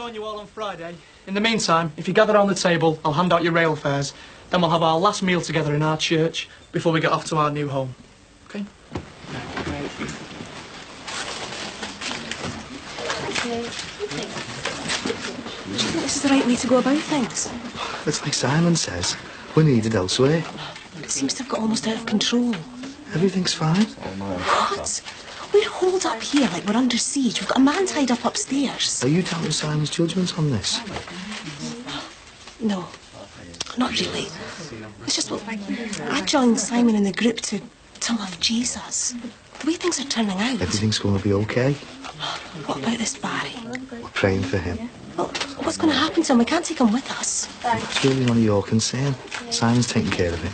join you all on Friday. In the meantime, if you gather around the table, I'll hand out your rail fares. Then we'll have our last meal together in our church before we get off to our new home. OK? Great. Okay. Do you think this is the right way to go about things? It's like Simon says. We're needed elsewhere. It seems to have got almost out of control. Everything's fine. What? We're holed up here like we're under siege. We've got a man tied up upstairs. Are you doubting Simon's judgment on this? No, not really. It's just, well, I joined Simon in the group to love Jesus. The way things are turning out. Everything's going to be okay. What about this Barry? We're praying for him. Well, what's going to happen to him? We can't take him with us. It's really none of your concern. Simon's taking care of him.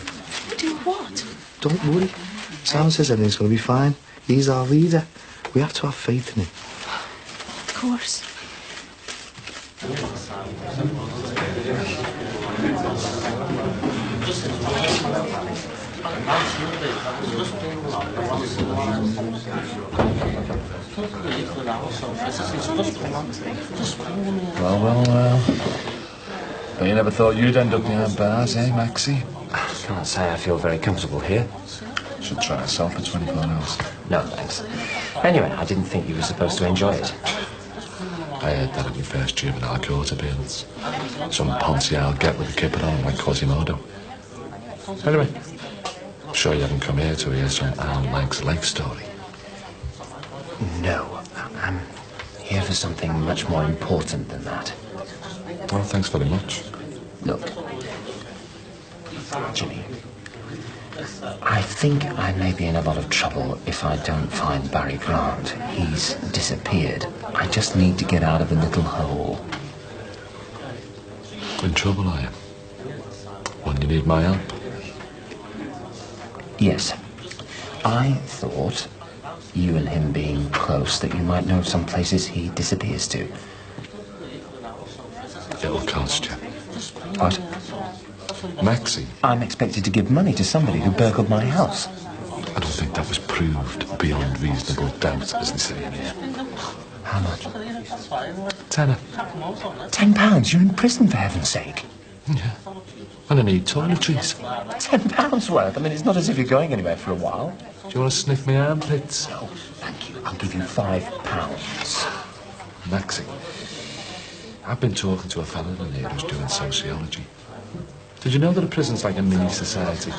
Do what? Don't worry. Simon says everything's going to be fine. He's our leader. We have to have faith in him. Of course. Well. But you never thought you'd end up behind bars, eh, Maxie? Can't say I feel very comfortable here. Should try yourself for 24 hours. No, thanks. Anyway, I didn't think you were supposed to enjoy it. I heard that at my first juvenile court appearance. Some poncy I'll get with a kipper on like Quasimodo. Anyway, I'm sure you haven't come here to hear some Arm Lank's life story. No, I'm here for something much more important than that. Well, thanks very much. Look, Jimmy, I think I may be in a lot of trouble if I don't find Barry Grant. He's disappeared. I just need to get out of a little hole. In trouble, are you? When you need my help? Yes. I thought, you and him being close, that you might know some places he disappears to. It'll cost you. What? Maxie? I'm expected to give money to somebody who burgled my house. I don't think that was proved beyond reasonable doubt, as they say in here. How much? Tenner. £10? You're in prison, for heaven's sake. Yeah. And I need toiletries. £10 worth? I mean, it's not as if you're going anywhere for a while. Do you want to sniff my armpits? No, thank you. I'll give you £5. Maxie, I've been talking to a fella in here who's doing sociology. Did you know that a prison's like a mini society?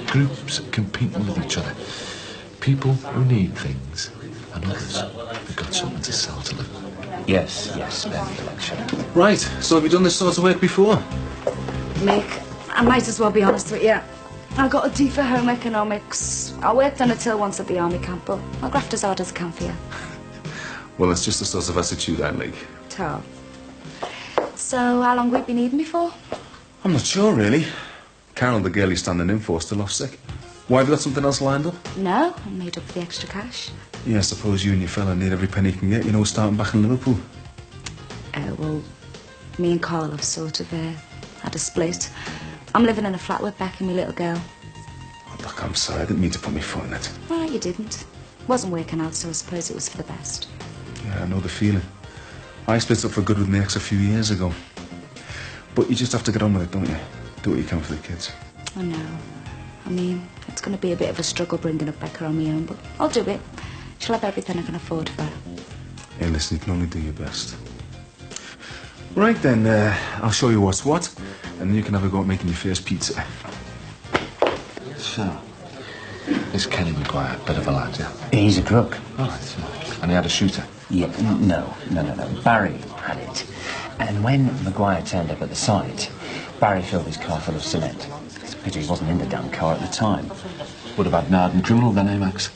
Groups competing with each other. People who need things, and others who've got something to sell to them. Yes, spend the lecture. Right, so have you done this sort of work before? Mick, I might as well be honest with you. I got a D for home economics. I worked on a till once at the army camp, but I'll graft as hard as I can for you. Well, it's just the sort of attitude I like. So how long have we been needing me for? I'm not sure, really. Carol, the girl you're standing in for, still off sick. Why, have you got something else lined up? No, I made up for the extra cash. Yeah, I suppose you and your fella need every penny you can get, you know, starting back in Liverpool. Well, me and Carl have sort of had a split. I'm living in a flat with Beck and my little girl. Oh, look, I'm sorry, I didn't mean to put my foot in it. Well, you didn't. Wasn't working out, so I suppose it was for the best. Yeah, I know the feeling. I split up for good with my ex a few years ago. But you just have to get on with it, don't you? Do what you can for the kids. I know. I mean, it's going to be a bit of a struggle bringing up Becca on my own, but I'll do it. She'll have everything I can afford for her. Hey, listen, you can only do your best. Right then, I'll show you what's what, and then you can have a go at making your first pizza. So, this Kenny Maguire, bit of a lad, yeah? He's a crook. All right. And he had a shooter? Yeah, no. Barry had it. And when Maguire turned up at the site, Barry filled his car full of cement. It's a pity he wasn't in the damn car at the time. Would have had an hardened criminal then, eh, Max?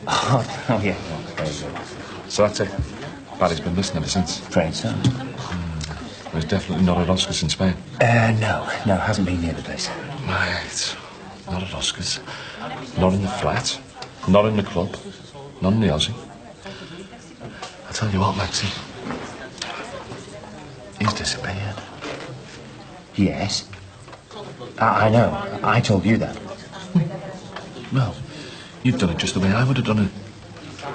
Oh, yeah. Very good. So that's it. Barry's been missing ever since. Afraid so. There's definitely not at Oscars in Spain. No, hasn't been near the place. Right. Not at Oscars. Not in the flat. Not in the club. Not in the Aussie. I'll tell you what, Maxie. He's disappeared. Yes. I know. I told you that. Well, you've done it just the way I would have done it.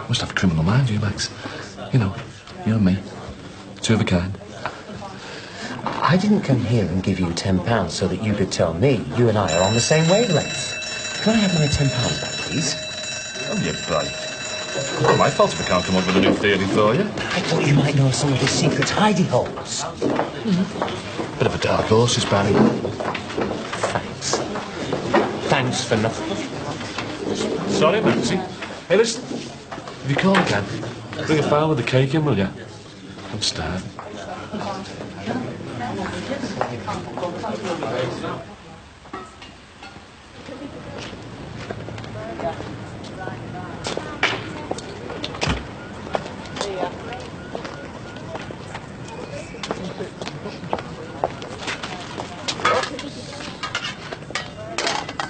Must have a criminal mind, you, Max. You know, you and me. Two of a kind. I didn't come here and give you £10 so that you could tell me you and I are on the same wavelength. Can I have my £10 back, please? Oh, you bite. It's not my fault if I can't come up with a new theory for you. I thought you might know some of his secret hidey holes. Bit of a dark horse, this Barry. Thanks. Thanks for nothing. Sorry, Maxie. Hey, listen. If you can't, Ken, bring a fowl with the cake in, will you? I'm starving.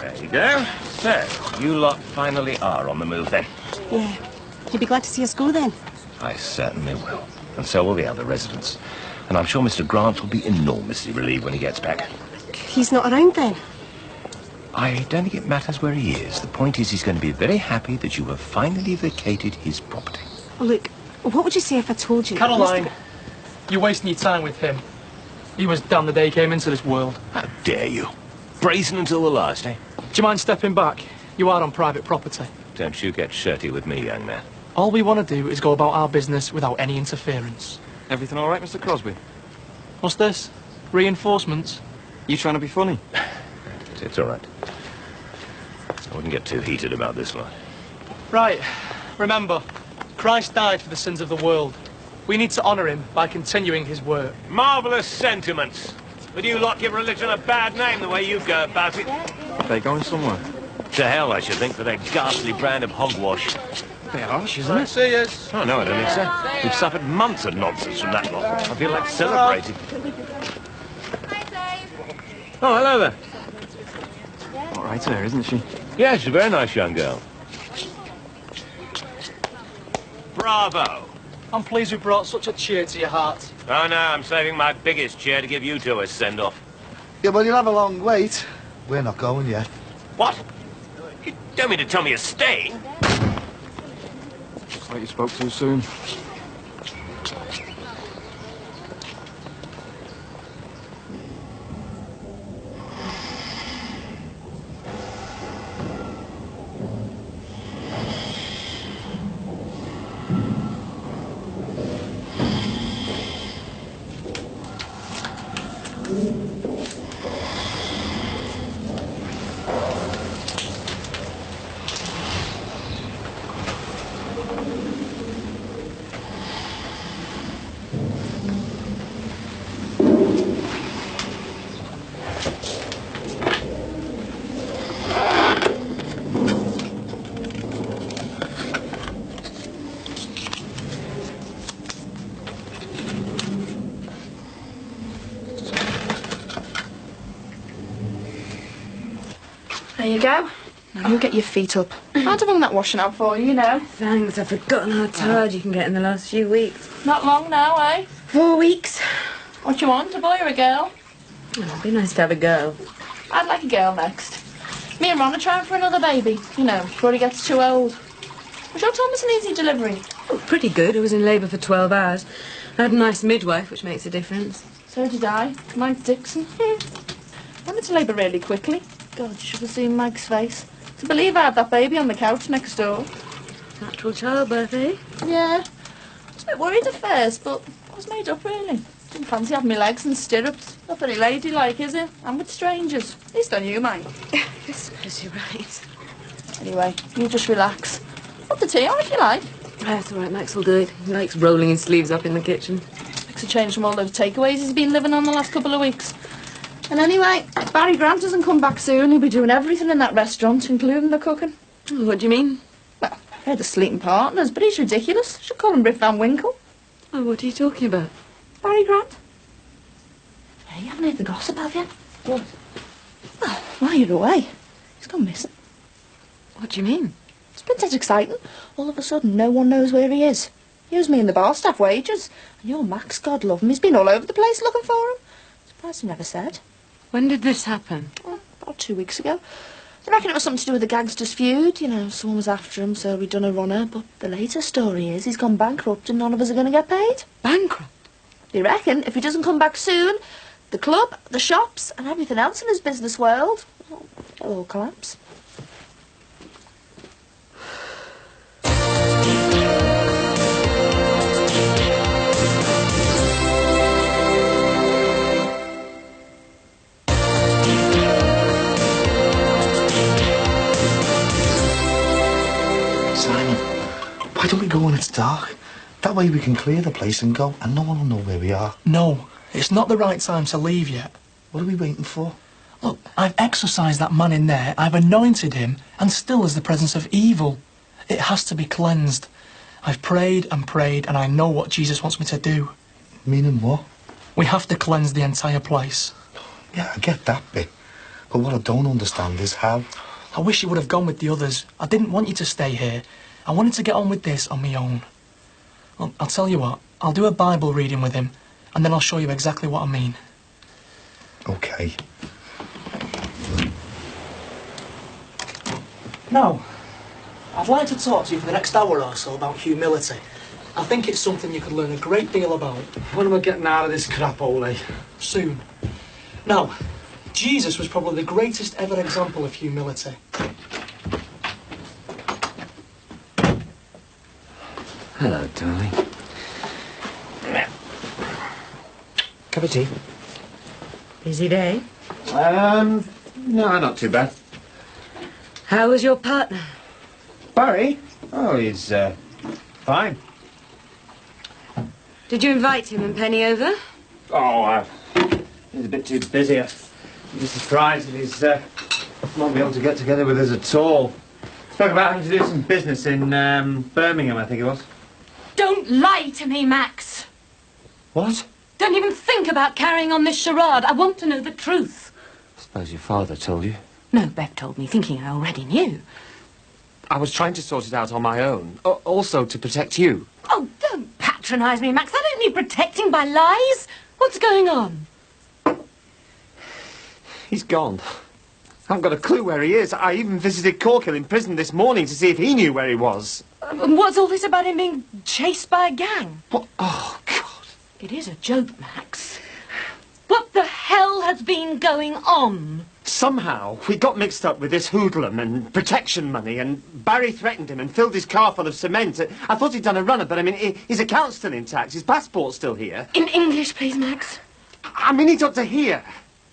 There you go. So, you lot finally are on the move then? Yeah. You'd be glad to see us go then. I certainly will. And so will the other residents. And I'm sure Mr. Grant will be enormously relieved when he gets back. He's not around then. I don't think it matters where he is. The point is he's going to be very happy that you have finally vacated his property. Oh, look, what would you say if I told you... Caroline, you're wasting your time with him. He was damned the day he came into this world. How dare you? Brazen until the last, eh? Do you mind stepping back? You are on private property. Don't you get shirty with me, young man. All we want to do is go about our business without any interference. Everything all right, Mr. Crosby? What's this? Reinforcements? You trying to be funny? It's all right. I wouldn't get too heated about this lot. Right. Remember, Christ died for the sins of the world. We need to honour him by continuing his work. Marvellous sentiments. But you lot give religion a bad name the way you go about it. Are they going somewhere? To hell, I should think, for their ghastly brand of hogwash. Bit harsh, isn't it? See yous. Oh, no, I don't think so. We've suffered months of nonsense from that lot. I feel like celebrating. Oh, hello there. All right there, isn't she? Yeah, she's a very nice young girl. Bravo. I'm pleased we brought such a cheer to your heart. Oh, no, I'm saving my biggest chair to give you two a send-off. Yeah, well, you'll have a long wait. We're not going yet. What? You don't mean to tell me you're staying? Looks like you spoke too soon. There you go. Now you get your feet up. I'd have hung that washing out for you, you know. Thanks, I've forgotten how tired you can get in the last few weeks. Not long now, eh? 4 weeks. What you want, a boy or a girl? Oh, it'd be nice to have a girl. I'd like a girl next. Me and Ron are trying for another baby, you know, before he gets too old. Was your Thomas an easy delivery? Oh, pretty good. I was in labour for 12 hours. I had a nice midwife, which makes a difference. So did I. Mike Dixon. I went into labour really quickly. God, you should have seen Mike's face. To believe I had that baby on the couch next door. Natural childbirth, eh? Yeah. I was a bit worried at first, but I was made up, really. Didn't fancy having my legs in stirrups. Not very ladylike, is it? I'm with strangers. At least on you, mate. I suppose you're right. Anyway, you just relax. Put the tea on if you like. That's all right, Max will do it. He likes rolling his sleeves up in the kitchen. Makes a change from all those takeaways he's been living on the last couple of weeks. And anyway, if Barry Grant doesn't come back soon, he'll be doing everything in that restaurant, including the cooking. Oh, what do you mean? Well, I heard of sleeping partners, but he's ridiculous. Should call him Rip Van Winkle. Oh, what are you talking about? Barry Grant. Hey, you haven't heard the gossip, have you? What? Well, while you're away, he's gone missing. What do you mean? It's been dead exciting. All of a sudden, no one knows where he is. He owes me and the bar staff wages. And your Max, God love him, he's been all over the place looking for him. Surprised he never said. When did this happen? Well, about 2 weeks ago. I reckon it was something to do with the gangsters' feud. You know, someone was after him, so we done a runner. But the latest story is he's gone bankrupt and none of us are going to get paid. Bankrupt? Do you reckon if he doesn't come back soon, the club, the shops, and everything else in his business world will all collapse? Simon, why don't we go when it's dark? That way we can clear the place and go, and no one will know where we are. No, it's not the right time to leave yet. What are we waiting for? Look, I've exorcised that man in there, I've anointed him, and still there's the presence of evil. It has to be cleansed. I've prayed and prayed, and I know what Jesus wants me to do. Meaning what? We have to cleanse the entire place. Yeah, I get that bit. But what I don't understand is how. I wish you would have gone with the others. I didn't want you to stay here. I wanted to get on with this on my own. Well, I'll tell you what, I'll do a Bible reading with him, and then I'll show you exactly what I mean. Okay. Now, I'd like to talk to you for the next hour or so about humility. I think it's something you could learn a great deal about. When am I getting out of this crap hole, eh? Soon. Now, Jesus was probably the greatest ever example of humility. Hello, darling. Cup of tea? Busy day? No, not too bad. How was your partner? Barry? Oh, he's, fine. Did you invite him and Penny over? Oh, he's a bit too busy. I'd be surprised if he's, won't be able to get together with us at all. Spoke about having to do some business in, Birmingham, I think it was. Don't lie to me, Max. What? Don't even think about carrying on this charade. I want to know the truth. I suppose your father told you. No, Bev told me, thinking I already knew. I was trying to sort it out on my own. Also to protect you. Oh, don't patronise me, Max. I don't need protecting by lies. What's going on? He's gone. I haven't got a clue where he is. I even visited Corkill in prison this morning to see if he knew where he was. And what's all this about him being chased by a gang? What? Oh, God. It is a joke, Max. What the hell has been going on? Somehow, we got mixed up with this hoodlum and protection money, and Barry threatened him and filled his car full of cement. I thought he'd done a runner, but I mean, his account's still intact, his passport's still here. In English, please, Max. I mean, he's up to here.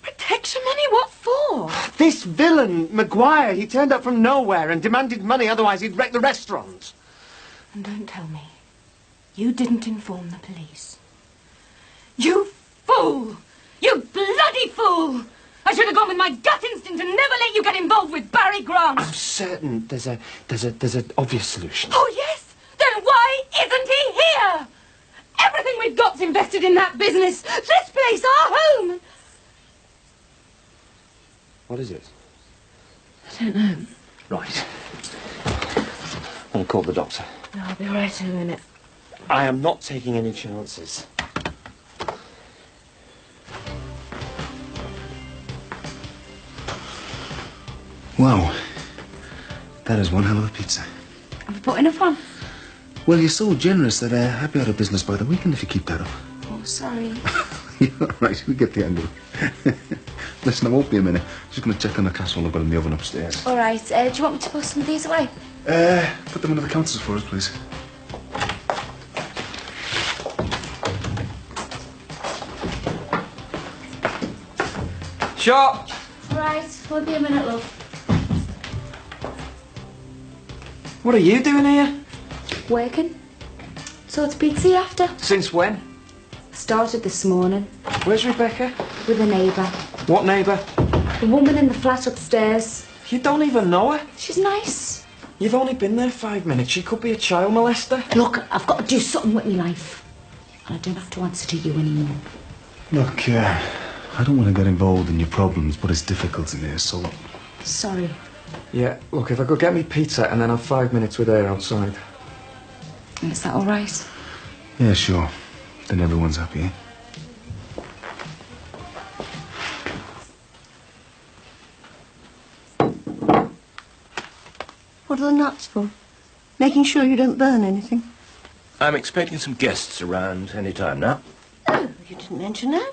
Protection money? What for? This villain, Maguire, he turned up from nowhere and demanded money, otherwise he'd wreck the restaurant. And don't tell me you didn't inform the police. You fool! You bloody fool! I should have gone with my gut instinct and never let you get involved with Barry Grant. I'm certain there's an obvious solution. Oh, yes? Then why isn't he here? Everything we've got's invested in that business. This place, our home. What is it? I don't know. Right. I'll call the doctor. I'll be all right in a minute. I am not taking any chances. Wow. That is one hell of a pizza. Have you put enough on? Well, you're so generous that I'll be out of business by the weekend if you keep that up. Oh, sorry. You're all right. We get the angle. Listen, I won't be a minute. Just going to check on the casserole I've got in the oven upstairs. All right. Do you want me to put some of these away? Put them under the counters for us, please. Sure. Right. Won't be a minute, love. What are you doing here? Working. So it's pizza after? Since when? Started this morning Where's Rebecca? with a neighbour. What neighbour? The woman in the flat upstairs. You don't even know her. She's nice. You've only been there 5 minutes. She could be a child molester. Look, I've got to do something with my life. And I don't have to answer to you anymore. Look, I don't want to get involved in your problems, but it's difficult in here, so... Sorry. Yeah, look, if I could get me pizza and then have 5 minutes with her outside. Is that all right? Yeah, sure. Then everyone's happy, eh? What are the nuts for? Making sure you don't burn anything. I'm expecting some guests around any time now. Oh, You didn't mention that.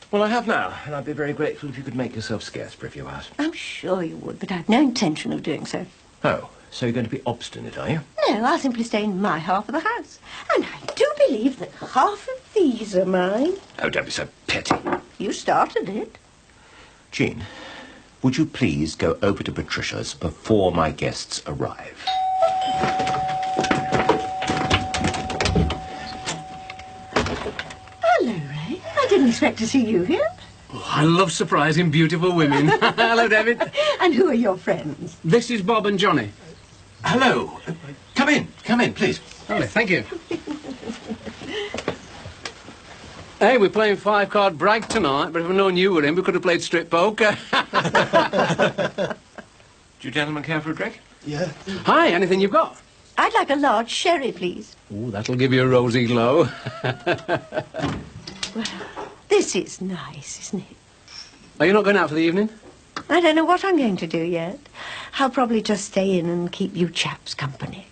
Well, I have now, and I'd be very grateful if you could make yourself scarce for a few hours. I'm sure you would, but I've no intention of doing so. Oh, so you're going to be obstinate, are you? No, I'll simply stay in my half of the house. And I do believe that half of these are mine. Oh, don't be so petty. You started it. Jean, would you please go over to Patricia's before my guests arrive? Hello, Ray. I didn't expect to see you here. Oh, I love surprising beautiful women. Hello, David. And who are your friends? This is Bob and Johnny. Hello. Come in, please. Lovely, thank you. Hey, we're playing five-card brag tonight, but if I'd known you were in, we could have played strip poker. Do you gentlemen care for a drink? Yeah. Hi, anything you've got? I'd like a large sherry, please. Oh, that'll give you a rosy glow. Well, this is nice, isn't it? Are you not going out for the evening? I don't know what I'm going to do yet. I'll probably just stay in and keep you chaps company.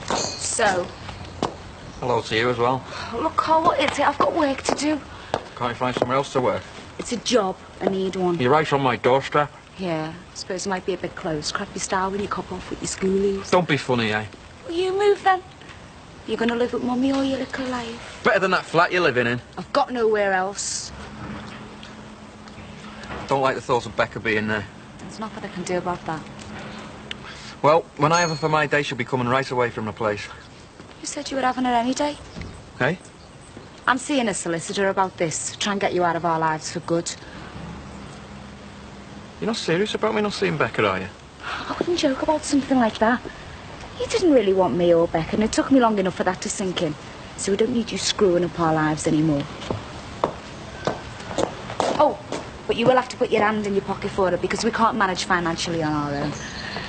So, Hello to you as well. look, Carl, what is it? I've got work to do. Can't you find somewhere else to work? It's a job. I need one. You're right on my doorstep. Yeah, I suppose it might be a bit close. Crappy style when you cop off with your schoolies. Don't be funny, eh? Will you move then? You're going to live with Mummy all your little life. Better than that flat you're living in. I've got nowhere else. Don't like the thought of Becca being there. There's nothing I can do about that. Well, when I have her for my day, she'll be coming right away from the place. You said you were having her any day. Hey? I'm seeing a solicitor about this. Try and get you out of our lives for good. You're not serious about me not seeing Becca, are you? I wouldn't joke about something like that. You didn't really want me or Becca, and it took me long enough for that to sink in. So we don't need you screwing up our lives anymore. Oh, but you will have to put your hand in your pocket for it, because we can't manage financially on our own.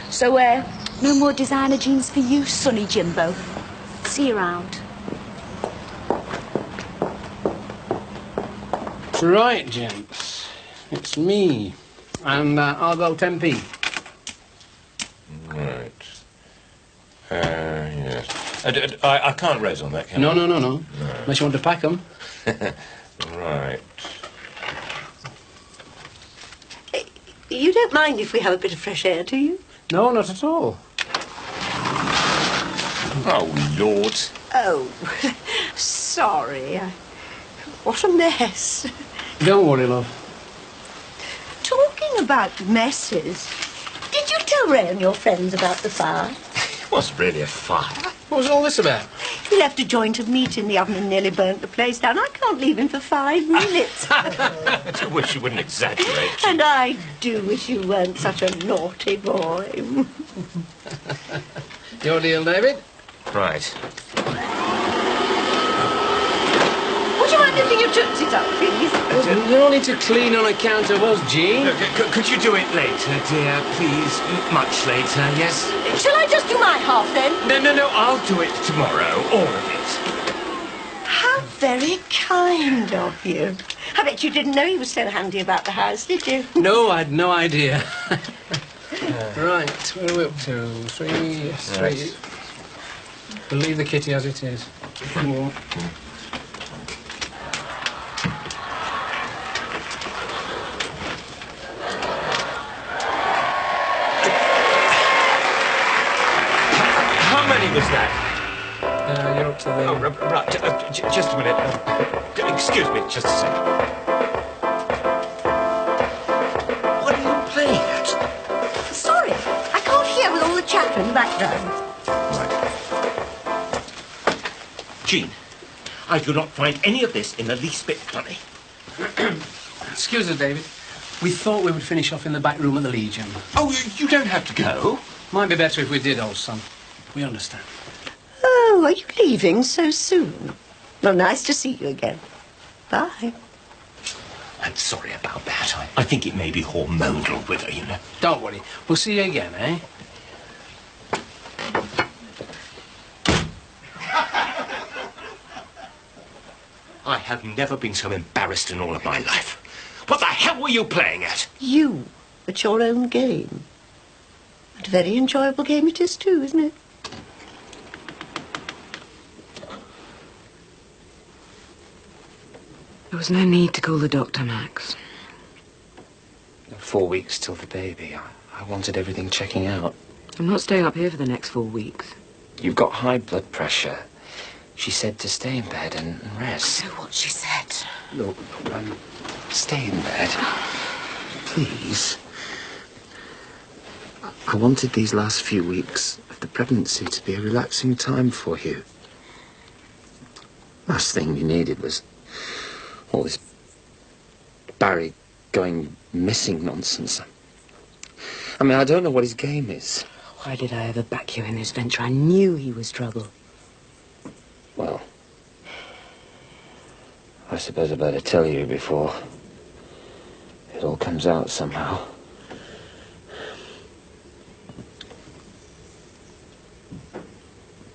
So, no more designer jeans for you, Sonny Jimbo. See you around. Right, gents. It's me. And I'll go 10p. Right. Yes. I can't raise on that, can I? No. Unless you want to pack them. Right. You don't mind if we have a bit of fresh air, do you? No, not at all. Oh, Lord. Oh, sorry. What a mess. Don't worry, love. Talking about messes, did you tell Ray and your friends about the fire? It wasn't really a fire. What was all this about? He left a joint of meat in the oven and nearly burnt the place down. I can't leave him for 5 minutes. I wish you wouldn't exaggerate. And I do wish you weren't such a naughty boy. Your deal, David? Right. Would you mind lifting your tootsies up, please? No need to clean on account of us, Jean. Could you do it later, dear, please? Much later, yes? Shall I just do my half, then? No, I'll do it tomorrow, all of it. How very kind of you. I bet you didn't know he was so handy about the house, did you? No, I'd no idea. Right, where are we up to? 3, yes, 3. Right. We'll leave the kitty as it is. More. How many was that? You're up to the... Oh, right, just a minute. Excuse me, just a second. What are you playing at? Sorry, I can't hear with all the chatter in the background. Jean, I do not find any of this in the least bit funny. Excuse us, David. We thought we would finish off in the back room at the Legion. Oh, you don't have to go. Might be better if we did, old son. We understand. Oh, are you leaving so soon? Well, nice to see you again. Bye. I'm sorry about that. I think it may be hormonal with her, you know. Don't worry. We'll see you again, eh? I have never been so embarrassed in all of my life. What the hell were you playing at? You, at your own game. And a very enjoyable game it is too, isn't it? There was no need to call the doctor, Max. 4 weeks till the baby. I wanted everything checking out. I'm not staying up here for the next 4 weeks. You've got high blood pressure. She said to stay in bed and rest. I know what she said. Look, stay in bed. Please. I wanted these last few weeks of the pregnancy to be a relaxing time for you. Last thing you needed was all this Barry going missing nonsense. I mean, I don't know what his game is. Why did I ever back you in this venture? I knew he was trouble. Well, I suppose I better tell you before it all comes out somehow.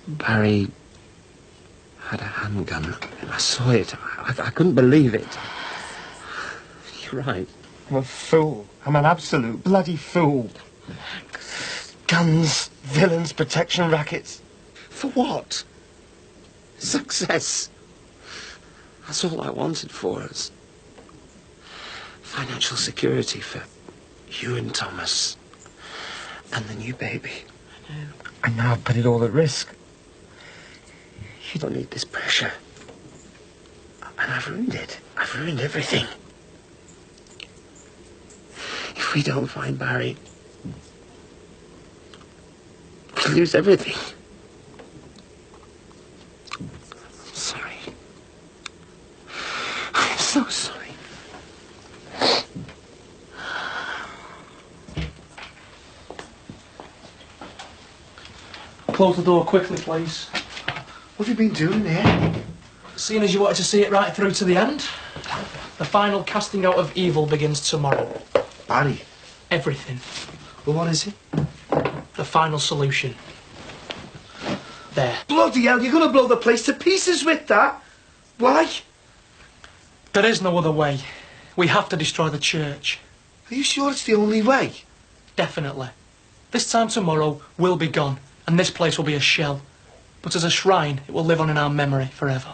Barry had a handgun. I saw it. I couldn't believe it. You're right. I'm a fool. I'm an absolute bloody fool. Guns, villains, protection rackets. For what? Success. That's all I wanted for us. Financial security for you and Thomas. And the new baby. I know I've put it all at risk. You don't need this pressure. And I've ruined it. I've ruined everything. If we don't find Barry, we'll lose everything. I'm sorry. I'm so sorry. Close the door quickly, please. What have you been doing here? Seeing as you wanted to see it right through to the end, the final casting out of evil begins tomorrow. Barry? Everything. Well, what is it? The final solution. There. Bloody hell, you're going to blow the place to pieces with that? Why? There is no other way. We have to destroy the church. Are you sure it's the only way? Definitely. This time tomorrow, we'll be gone, and this place will be a shell. But as a shrine, it will live on in our memory forever.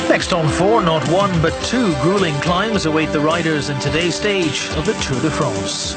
Next on 4, not 1 but 2 grueling climbs await the riders in today's stage of the Tour de France.